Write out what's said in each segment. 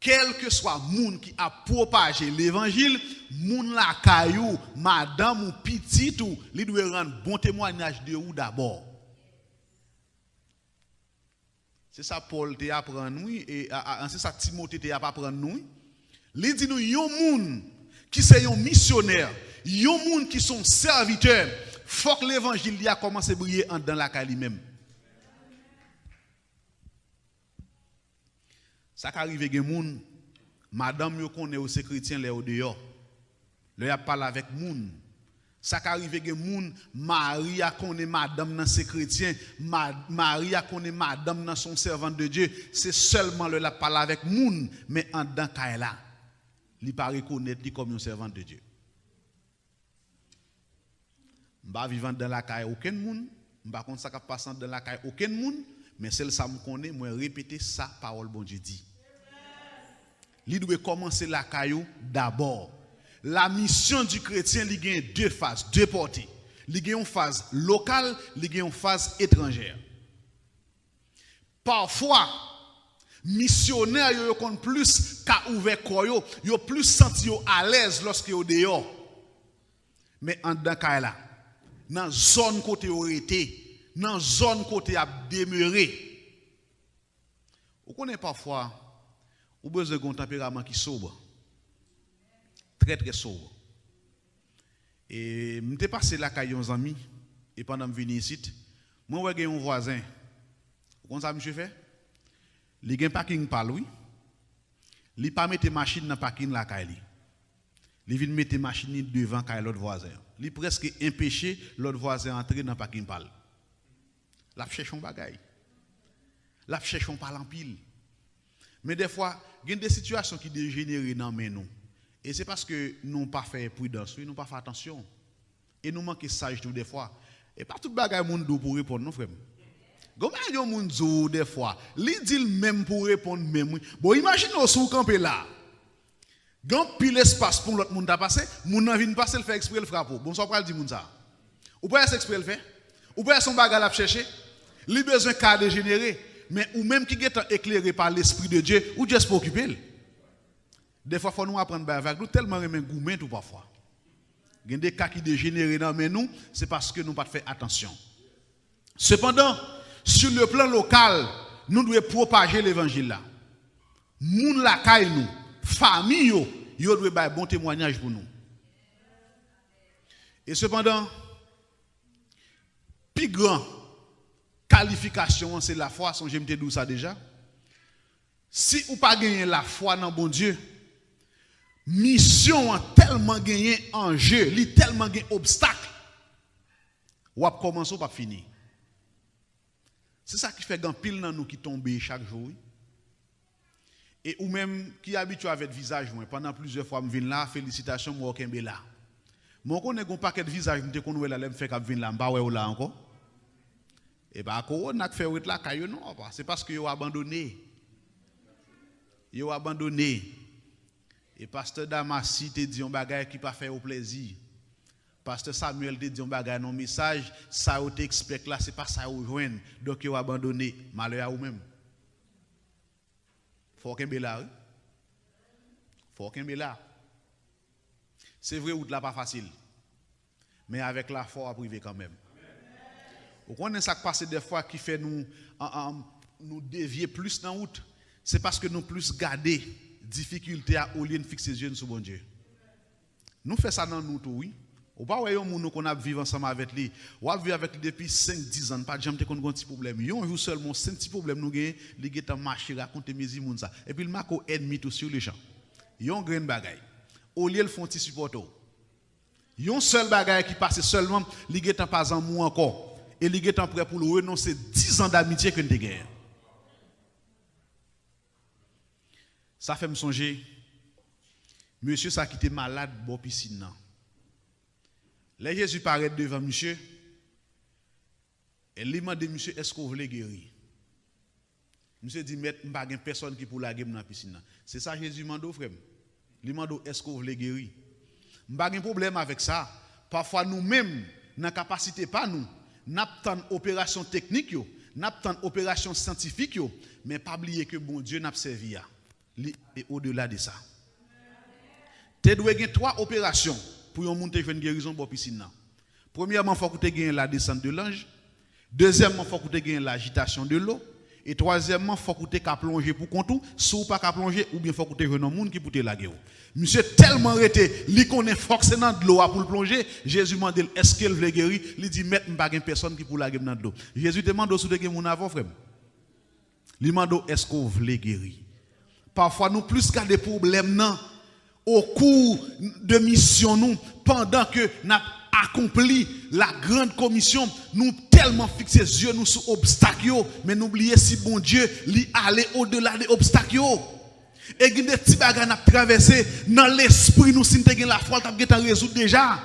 quel que soit moun qui a propagé l'évangile, moun la kayou, madame ou petit ou, li doit rendre bon témoignage de ou d'abord. C'est ça Paul te apprend nous et c'est ça Timothée te apprend nous. Li dit nous yon moun qui c'est yon missionnaire, yon moun qui sont serviteurs, faut que l'évangile a commencé à briller dans la caille lui-même. Ça qu'arrive gen moun, madame yo connaît aussi chrétien les au dehors. Le a parlé avec moun. Ça qu'arrive gen moun, Maria connaît madame dans ses chrétiens, Maria connaît madame dans son servante de Dieu, c'est seulement le la parle avec moun, mais en dans caille là, li pas reconnaître li comme un servante de Dieu. M'pa vivant dans la caille aucun moun, m'pa contre ça qui passe dans la caille aucun moun, mais celle ça me connaît, moi répéter ça parole bon Dieu dit. Il doit commencer la caillou d'abord. La mission du chrétien, il y a deux phases, deux portées. Il y a une phase locale, il y a une phase étrangère. Parfois, missionnaires yo kon plus ka ouvert koyo, yo plus senti yo à l'aise lorsque yo dehors. Mais en dans kay la, dans zone côté yo été, dans zone côté a demeuré. Vous connaissez parfois ou besoin d'un tempérament qui sobre. Très très sobre. Et m'étais passé là kay yon ami et pendant me venir ici, moi ouais gen un voisin. Vous connaissez ça monsieur fait? Li gen parking pa lui. Li pa mette machine dans parking la kay li. Li vinn mette machine devant kay l'autre voisin. Li presque empêché l'autre voisin entrer dans parking pa. La cherche un bagay. La cherche un pa en pile. Mais des fois, il y a des situations qui dégénèrent dans nous. Et c'est parce que nous n'avons pas fait prudence, nous n'avons pas fait attention. Et nous manquons sage tout des fois. Et pas tout bagay moun dou pour répondre, non frère. Comment yon moun dou des fois, li dit même pour répondre même. Bon, imaginez au sou campé là. Gan pile espace pour l'autre moun ta passer, moun nan vinn passer le fait exprès le frappe. Bon, ça pral di moun ça. Ou pas exprès le fait? Ou pas son bagay la chercher? Li besoin cas dégénérer. Mais ou même qui est éclairé par l'Esprit de Dieu, ou Dieu se préoccupe. Des fois, il faut nous apprendre avec nous, tellement remen gourmet ou parfois. Il y a des cas qui dégénèrent dans nous, c'est parce que nous n'avons pas fait attention. Cependant, sur le plan local, nous devons propager l'évangile là. Moun la kay nous, famille yo doit faire bon témoignage pour nous. Et cependant, plus grand qualification, c'est la foi, j'aime te dire ça déjà. Si ou pas gagner la foi dans bon Dieu, mission a tellement gagné enjeu, li tellement gagné obstacle, ou a commencé ou pas fini. C'est ça qui fait grand pile dans nous qui tombe chaque jour. Et ou même qui habitué avec visage moi pendant plusieurs fois me vinn là, félicitations moi kembe là. Moi connais gon paquet de visage me te connait là, me fait cap vinn là, m'pa ouais là encore. Et bien, on a fait la caillou, non, c'est parce que vous avez abandonné. Vous avez abandonné. Et pasteur Damassi te dit un bagage qui pas fait au plaisir. Pasteur Samuel te dit un bagage non message, ça vous explique là, c'est pas ça vous joindre. Donc vous avez abandonné. Malheur à vous-même. Faut qu'un béla. Faut qu'un béla. C'est vrai, route là pas facile. Mais avec la foi privée quand même. Vous connaissez ça qui passe des fois qui fait nous dévier plus dans la route. C'est parce que nous plus garder difficulté à au lieu de fixer les yeux sur bon Dieu. Nous faisons ça dans nous tout, oui. Ou pas voyons nous qu'on a vivre ensemble avec lui. Ou a vivre avec lui depuis 5-10 ans, pas jamais te connait un petit problème. Yon jour seulement 5 petits problèmes nous gagne, li geta marcher raconter mes moun ça. Et puis le marco ennemi tout sur les gens. Yon grain bagay. Au lieu le font ti supporto. Yon seul bagay qui passe seulement li geta pas en mou encore. Et li geta prêt pour le renoncer 10 ans d'amitié que nous gagne. Ça fait me songer monsieur ça qui était malade bon piscine nan. Là Jésus paraît devant monsieur et lui demande monsieur est-ce que vous voulez guérir? Monsieur dit maître pas gain personne qui pour la guérir dans la piscine. C'est ça Jésus mando frère. Lui demande est-ce que vous voulez guérir? Pas gain problème avec ça. Parfois nous-mêmes dans capacité pas nous n'attend opération technique yo, n'attend opération scientifique yo, mais pas oublier que bon Dieu n'a servi. et au-delà de ça. Tu dois gagner 3 opérations pour monter une guérison pour piscine. Premièrement, il faut que tu gagnes la descente de l'ange. Deuxièmement, il faut que tu gagnes l'agitation de l'eau. Et troisièmement, il faut que tu plonger pour compte, si ou pas plonger, ou bien il faut que tu aies un monde qui peut te laguer. Monsieur tellement arrêté, il connaît forcément de l'eau pour plonger. Jésus m'a dit, est-ce qu'il veut guérir? Il dit, mettre pas personne qui peut laguer dans l'eau. Jésus demande si tu mon avant, frère. Il demande, est-ce qu'on veut guérir? Parfois, nous plus qu'à des problèmes, non, au cours de mission, nous, pendant que nous accompli la grande commission, nous tellement fixé les yeux nous sur obstacles, mais n'oubliez si bon Dieu lui aller au-delà des obstacles. Et il y a des petits bagages à traverser dans l'esprit, nous si nous la foi, nous avons résoudre déjà.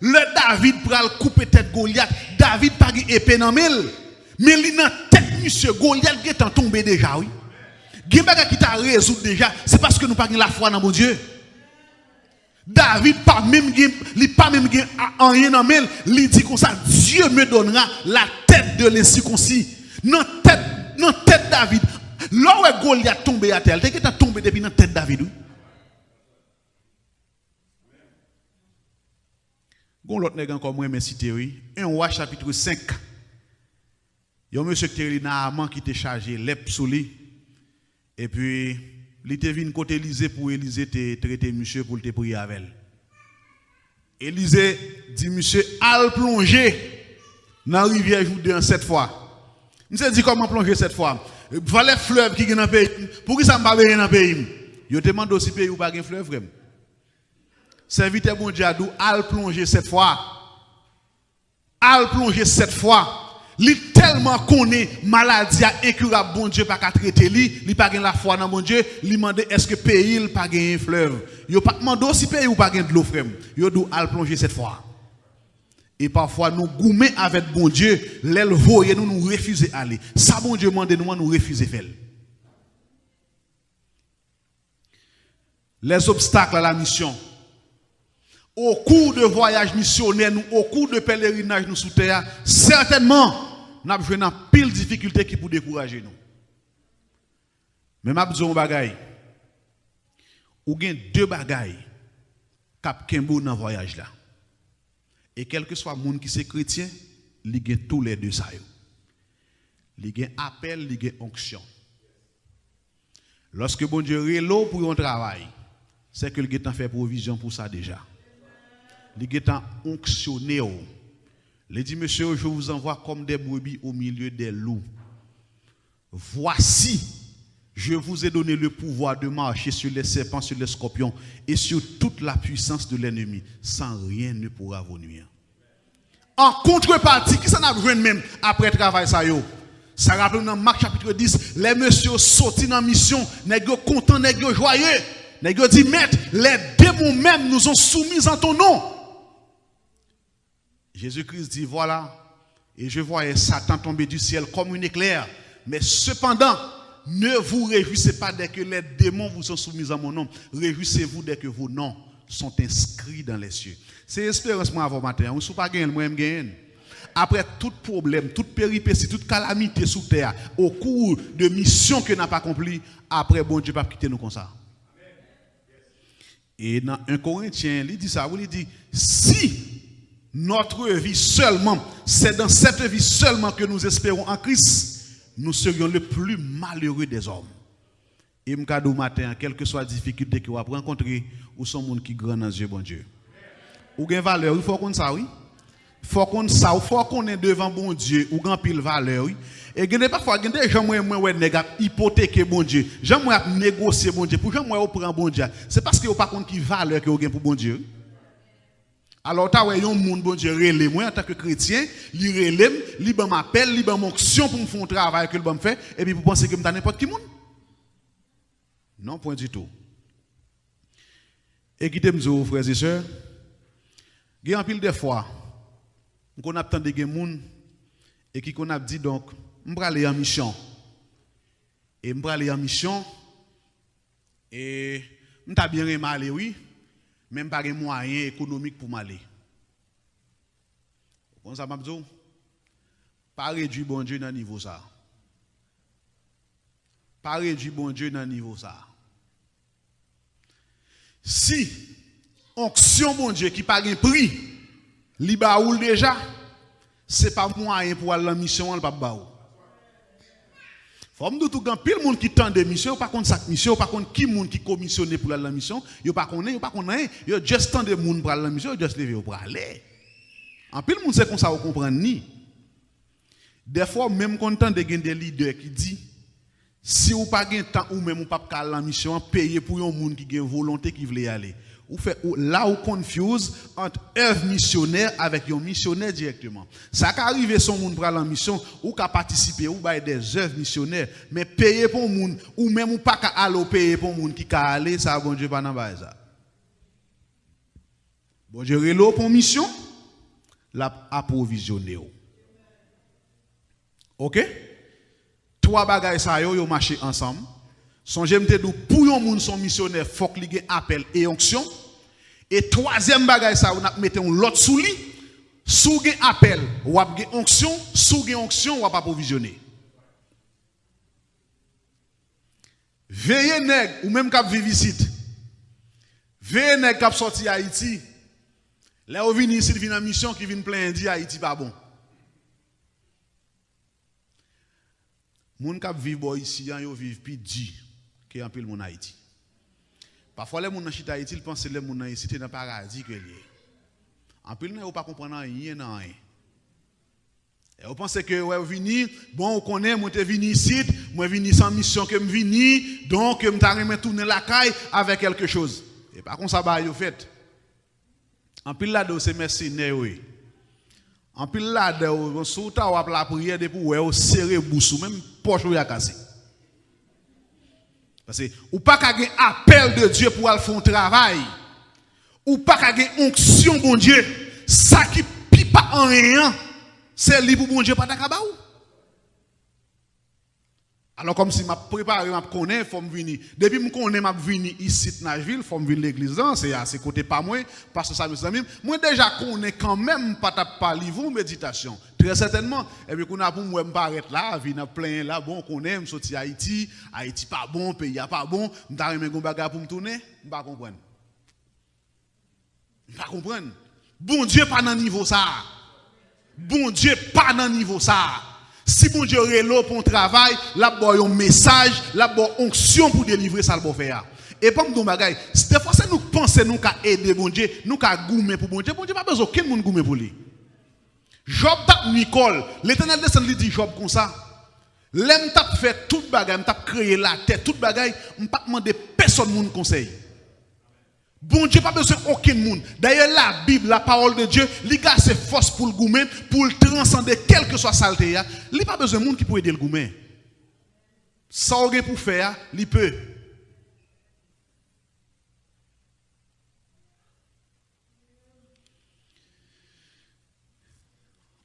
Le David pral couper tête Goliath, David pas épée dans mille, mais il dans tête monsieur Goliath qui est tombé déjà, oui. Il y a des bagages qui t'a résoudre déjà, c'est parce que nous pas la foi dans mon Dieu. David pas même en rien dans mail, il dit comme ça, Dieu me donnera la tête de l'incirconcis. Dans tête David. Là où Goliath tombé à terre, il est tombé depuis dans tête David. Oui. Gon l'autre nèg encore moi mais cité oui, 1 roi chapitre 5. Yon monsieur qui Naaman qui était chargé l'ep sous lui. Et puis il était venu côté Élisée pour Élisée te traiter monsieur pour te prier avec elle. Élisée dit monsieur al plonger dans la rivière Jourdain 7 fois. Monsieur dit comment plonger 7 fois? Voilà fleuve qui est dans le pays. Pour qui ça m'a pas dans le pays? Yo demande aussi pays ou pas un fleuve frère. Serviteur bon Dieu al plonger 7 fois. Al plonger 7 fois. Li tellement connaît maladie incurable bon Dieu pas qu'à traiter li pas gain la foi dans bon Dieu, li demande est-ce que pays il pas gain un fleuve. Yo pas demande si pays ou pas gain de l'eau frère. Yo dou al plonger 7 fois. Et parfois nous goumer avec bon Dieu, l'aile voyer nous refuser aller. Ça bon Dieu demande nous refuser faire. Les obstacles à la mission. Au cours de voyage missionnaire, nous, au cours de pèlerinage nous sous terre, certainement, nous avons une pile de difficultés qui pour décourager nous. Mais je vais vous dire un bagay. Ou gen 2 bagailles cap kembo dans voyage là. Et quel que soit le monde qui c'est chrétien, il y a tous les 2 ça. Il y a appel, il y a onction. Lorsque bon Dieu relo pour un travail, c'est que il a fait provision pour ça déjà. Il est onctionné. Il dit, monsieur, je vous envoie comme des brebis au milieu des loups. Voici, je vous ai donné le pouvoir de marcher sur les serpents, sur les scorpions et sur toute la puissance de l'ennemi. Sans rien ne pourra vous nuire. En contrepartie, qui s'en a besoin même après le travail ça yo? Ça rappelle dans Marc chapitre 10, les messieurs sortis dans la mission, nèg yo content, nèg yo joyeux. Nèg yo dit, maître, les démons même nous ont soumis en ton nom. Jésus-Christ dit, voilà, et je voyais Satan tomber du ciel comme une éclair. Mais cependant, ne vous réjouissez pas dès que les démons vous sont soumis à mon nom. Réjouissez-vous dès que vos noms sont inscrits dans les cieux. C'est l'espérance moi avant matin. On ne sait pas gagner, moi je gagne. Après tout problème, toute péripétie, toute calamité sous terre, au cours de mission que n'a pas accompli, après bon Dieu pas quitter nous comme ça. Et dans 1 Corinthiens, il dit ça, il dit, si notre vie seulement, c'est dans cette vie seulement que nous espérons en Christ, nous serions le plus malheureux des hommes. Et m'kado matin, quelle que soit la difficulté que vous avez rencontré, ou son monde qui grand dans Dieu, bon Dieu. Ou gen valeur, il faut qu'on ça, oui. Il faut qu'on ça, il faut qu'on est devant bon Dieu, ou grand pile valeur, oui. Et gen parfois, gen des gens moi nèg hypothéquer bon Dieu. Gens moi négocier bon Dieu, pour gens moi prend bon Dieu. C'est parce que vous pas compte qui valeur que vous gen pour bon Dieu. Alors, tu as un monde, bon Dieu, relé. Moi, en tant que chrétien, il relève, il m'appelle, il m'onction pour me faire un travail que je fais, et puis vous pensez que je suis n'importe qui monde? Non, point du tout. Et quittez-moi, frères et sœurs, il y a un pile de fois, on a entendu des gens, et qui qu'on a dit donc, je vais aller en mission. Et je vais aller en mission, et je vais bien aller, oui. Même pas de moyens économiques pour m'aller. Comment ça m'a dit? Pas réduire bon Dieu dans le niveau ça. pas réduit bon Dieu dans le niveau ça. Si onction bon Dieu qui pas un prix, li ba ou déjà, c'est pas moyen pour aller la mission, pas ba ou. Faut me tout grand pile monde qui tend des missions, pas contre chaque mission, pas contre qui monde qui commissionné pour la mission, yo pas connaît, yo juste tend des monde pour la mission, yo juste lever pour aller. En pile monde c'est comme ça vous comprendre ni. Des fois même content de gen des leaders qui dit si vous pas gen temps ou même ou pas ka la mission, payer pour un monde qui gen volonté qui veut y aller. Ou fait là ou confuse entre œuvre missionnaire avec un missionnaire directement. Ça qui arrive son monde pour la mission ou ka participer ou ba des œuvres missionnaires mais payer pour monde ou même ou pas ka aller payer pour monde qui ka aller ça bon Dieu pas dans ba ça. Bon Dieu relo pour mission l'a approvisionner. OK? Trois bagages ça yo marché ensemble. Songez m'te dou pour yon moun son missionnaire faut qu'il y ait appel et onction. Et troisième bagage ça on a mettre un l'autre sous li, sous gen appel, ou a gen onction, sous gen onction ou a pas provisionner. Veillez nèg ou même k'ap vive ici. Veillez nèg k'ap sorti Haïti. Là ou vini ici vinn en mission qui vinn plein dit Haïti pas bon. Moun k'ap vive ici yo vive pi di qui en pile mon Haïti. Parfois les moun dans chita Haïti, ils pensent les moun dans ici dans paradis que lié. En pile n'a pas comprendre rien nan rien. Et on pense que ouais vini, bon on connaît moi te vini ici, moi vini sans mission que me vini, donc me t'a remet tourner la caille avec quelque chose. Et pas comme ça ba yo fait. En pile là c'est mercenaire oui. En pile là de sous ta ou la prière depuis ouais au serrer boussou même poche ou ya cassé. Parce que ou pas qu'à un appel de Dieu pour aller faire un travail. Ou pas qu'à une onction bon Dieu. Ça qui pipe pas en rien, c'est libre pour bon Dieu pas d'akabaou. Alors comme si m'a préparé m'a connaît faut me venir. Depuis me connaît m'a venir ici dans Nashville, faut me venir l'église là, c'est à ce côté pas moi parce que ça mes amis, moi déjà connais quand même pas ta parler vous méditation. Très certainement et puis qu'on a pour moi me paraître là, venir plein là bon connaît me sorti Haïti, Haïti pas bon, pays pas bon, m'ta remet gon bagarre pour me tourner, pas comprendre. Pas comprendre. Bon Dieu pas dans niveau ça. Bon Dieu pas dans niveau ça. Si bon Dieu relo pour un travail, la bo un message, la bo onction pour délivrer ça le bon faire. Et pas me bagay, des fois c'est nous penser nous ka aider bon Dieu, nous ka goumer pour bon Dieu pas besoin aucun monde goumer pour lui. Job tap Nicole, l'Éternel descend lui dit Job comme ça. L'aime tap fait toute bagay, tap créer la tête, toute bagay, on pas demander personne moun conseil. Bon Dieu pas besoin aucun monde. D'ailleurs la Bible, la parole de Dieu, li ga c'est force pour le goumer, pour le transcender quel que soit saleté ya. Li pas besoin monde qui peut aider le goumer. Ça ou pour faire, li peut.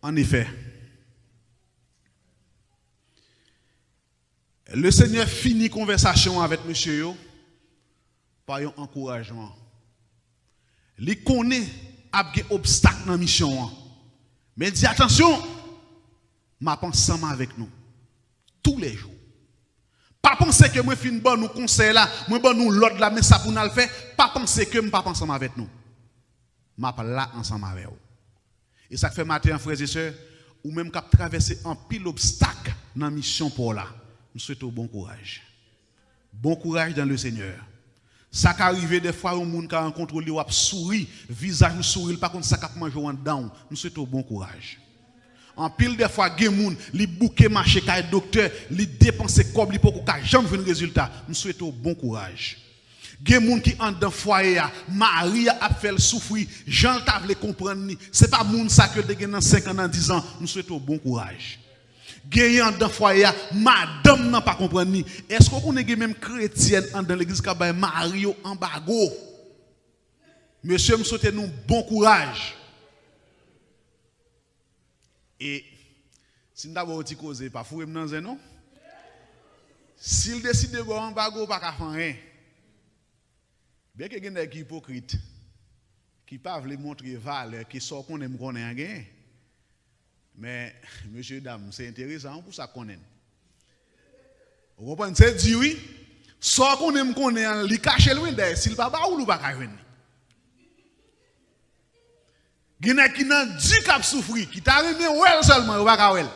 En effet, le Seigneur finit conversation avec monsieur yo par un encouragement. Li connaît a des obstacles dans la mission. Mais dis attention, m'a pensé avec nous tous les jours. Pas penser que moi fin bon nous conseil là, moi bon nous l'autre là mais ça pour nous le faire, pas penser que m'pas ensemble avec nous. M'a là ensemble avec vous. Et ça fait matin frères et sœurs, ou même cap traverser un pile obstacle dans la mission pour là. Nous souhaitons bon courage. Bon courage dans le Seigneur. Ça qui arrive des fois au monde qui rencontre lui ou souri, visage sourire pas contre ça qui mange en dedans. Nous souhaitons bon courage. En pile des fois gen moun li bouquet marché kay docteur, li dépenser comme li pour ka jamais voir résultat. Nous souhaitons bon courage. Gen moun qui en dans foyer a, Marie a fait souffrir, Jean t'a vle comprendre ni. C'est pas moun ça que de gen dans 5 ans dans 10 ans. Nous souhaitons bon courage. Gagnant dans foyer, madame n'a pas comprendre ni. Est-ce qu'on est même chrétienne dans l'église qui a Mario embargo? Monsieur, me souhaite nous bon courage. Et si nous avons dit cause, pas fou dans un non? S'il décide de bon embargo, pas qu'à faire rien. Bien que quelqu'un qui est hypocrite, qui ne peut pas montrer valeur, qui sort qu'on aime qu'on ait un gain. Mais, monsieur, dame, c'est intéressant pour ça qu'on aime. Vous comprenez? C'est dit oui. Soit qu'on aime qu'on est, il cache le window, s'il pas ou il pas cache. Il y a qui n'a 10 cap souffrir, qui t'a remis well seulement, il pas well.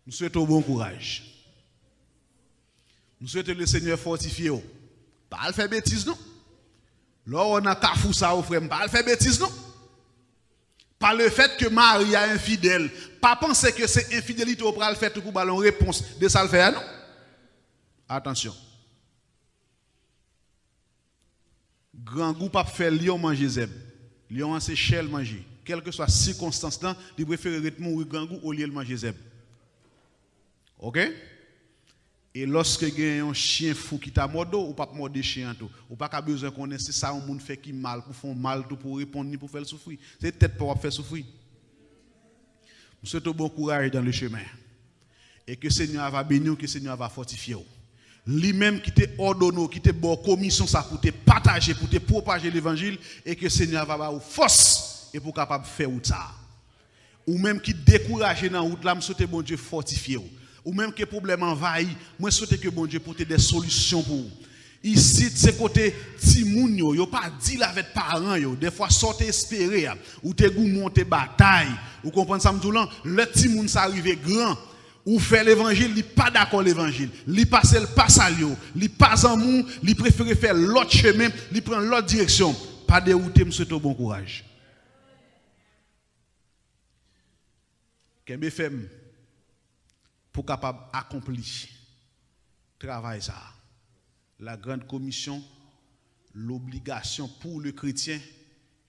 Nous souhaitons bon courage. Nous souhaitons le Seigneur fortifier. Pas le faire bêtise non. Là on a cafou ça au frère, pas le faire bêtise non. Par le fait que Marie est infidèle, pas penser que c'est infidélité au pral fait pour ballon réponse de ça le faire non. Attention. Grand goût pas faire lion manger zèbre. Lion c'est chèvre manger. Quelle que soit circonstance là, il préfère mourir grand goût au lieu de manger zèbre. OK? Et lorsque il y a un chien fou qui t'a mordu, ou pas mordu chien tout, ou pas qu'à besoin connaître si ça un monde fait qui mal pour faire mal tout pour répondre ni pour faire souffrir. C'est tête pour faire souffrir. Nous souhaitons bon courage dans le chemin. Et que le Seigneur va bénir, que le Seigneur va fortifier. Lui-même qui te ordonné, qui te bon commission ça pour te partager, pour te propager l'évangile et que le Seigneur va avoir force et pour capable faire ça. Ou même qui découragé dans route là, me souhaite bon Dieu fortifier. Ou même que problème envahi, moi souhaite que bon Dieu porte des solutions pour vous. Ici de ce côté timoun yo pas dit avec parents yo, des fois sortez espérer ou te goût monter bataille. Ou comprendre ça m'doulan, le timoun ça arrivé grand. Ou fait l'évangile, il pas d'accord l'évangile. Il passe le passe à l'eau, il passe en mou, il préfère faire l'autre chemin, il prend l'autre direction. Pas dérouter, me souhaite bon courage. Kembe femme pour capable accomplir travail ça. La grande commission, l'obligation pour le chrétien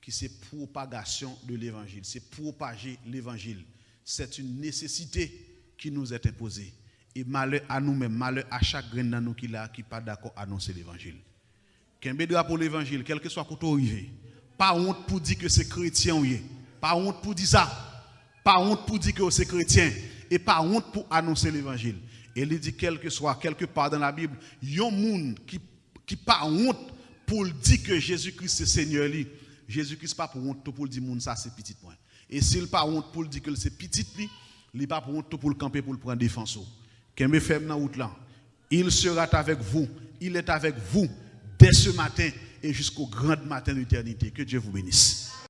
qui c'est propagation de l'évangile, c'est propager l'évangile. C'est une nécessité qui nous est imposée. Et malheur à nous-mêmes, malheur à chaque grain dans nous qui là qui pas d'accord à annoncer l'évangile. Kembe drapeau l'évangile, quel que soit côté arrivé, pas honte pour dire que c'est chrétien ou pas honte pour dire ça. Pas honte pour dire que c'est chrétien et pas honte pour annoncer l'évangile. Et il dit quel que soit quelque part dans la Bible, il y a un monde qui pas honte pour dire que Jésus-Christ c'est Seigneur lui. Jésus-Christ pas pour honte pour dire monde ça c'est petit point. Et s'il pas honte pour dire que c'est petit lui, il pas pour honte pour le camper pour le prendre défense. Kembe ferme dans route là. Il sera avec vous, il est avec vous dès ce matin et jusqu'au grand matin de l'éternité. Que Dieu vous bénisse.